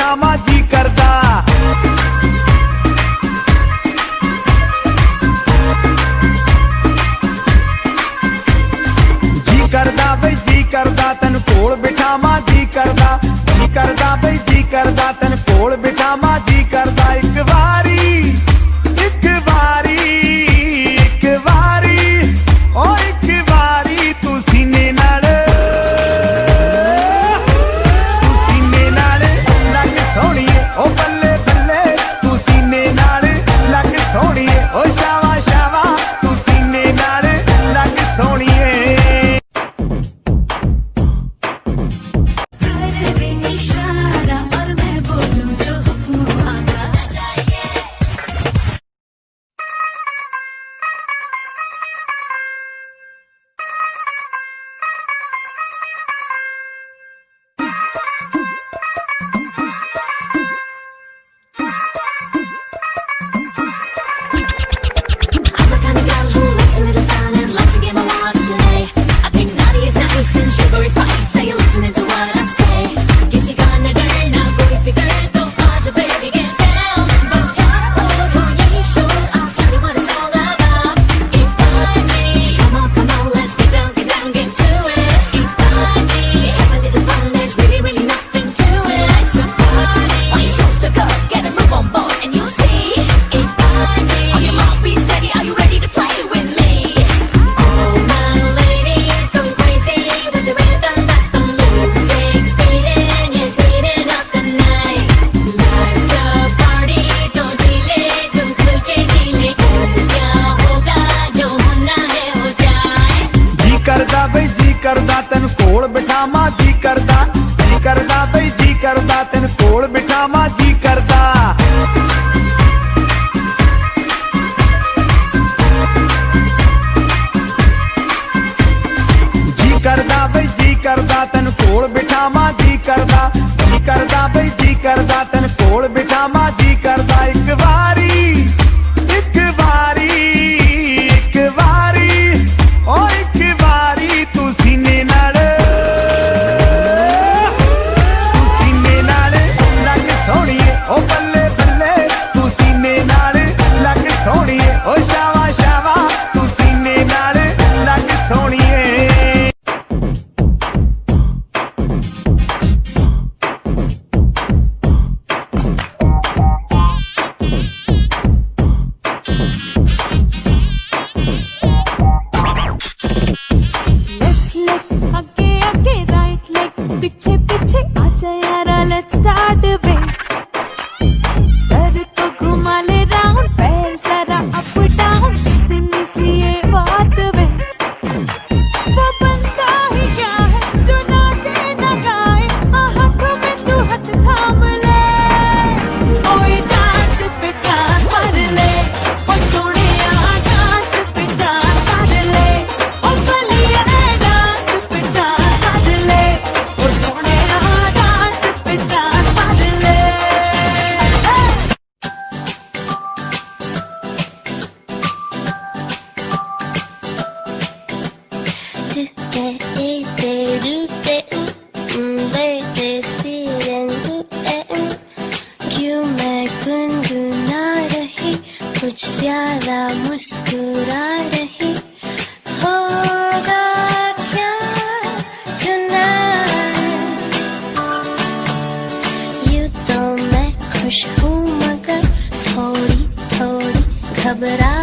बिठावा जी करदा। जी करदा बई जी करदा तन कोल बिठावा जी करदा। जी करदा बई जी करदा तन कोल बिठावा जी करदा। एक बारी एक बारी एक बारी ओ एक बारी तू सीने नाल तू सीने नाल लग सोहणीए ओ बल्ले बल्ले तू सीने नाल लग सोहणीए ओ शावा शावा तू सीने नाल लग सोहणीए। करदा बई जी करदा तन कोल बिठावा जी करदा। जी करदा बई जी करदा तन कोल बिठावा जी करदा। जी करदा बई जी करदा तन कोल बिठावा जी करदा। जी करदा बई जी करदा तन कोल बिठावा जी करदा। एक बारी एक बारी एक बारी ओ एक बारी तू सीने नाल तू सीने नाल लग सोहणीए ओ बल्ले बल्ले तू सीने नाल लग सोहणीए ओ शावा शावा तू सीने नाल लग सोहणीए। पीछे पीछे आजा यारा लेट्स स्टार्ट वे। सर को घुमा ले राउंड पैर सारा अप डाउन इतनी सी ये बात वे। वो बंदा ही क्या है जो नाचे ना गाए हाथों में तू हाथ थाम ले। ओए डांस पे डांस कर ले ओ सोनिया डांस पे डांस कर ले ओ बलिया डांस पे डांस कर ले ओ सोनिया डांस पे डांस कर ले। क्यों मैं गुनगुना रही कुछ ज्यादा मुस्कुरा रही होगा क्या tonight। यूं तो मैं खुश हूँ मगर थोड़ी थोड़ी घबरा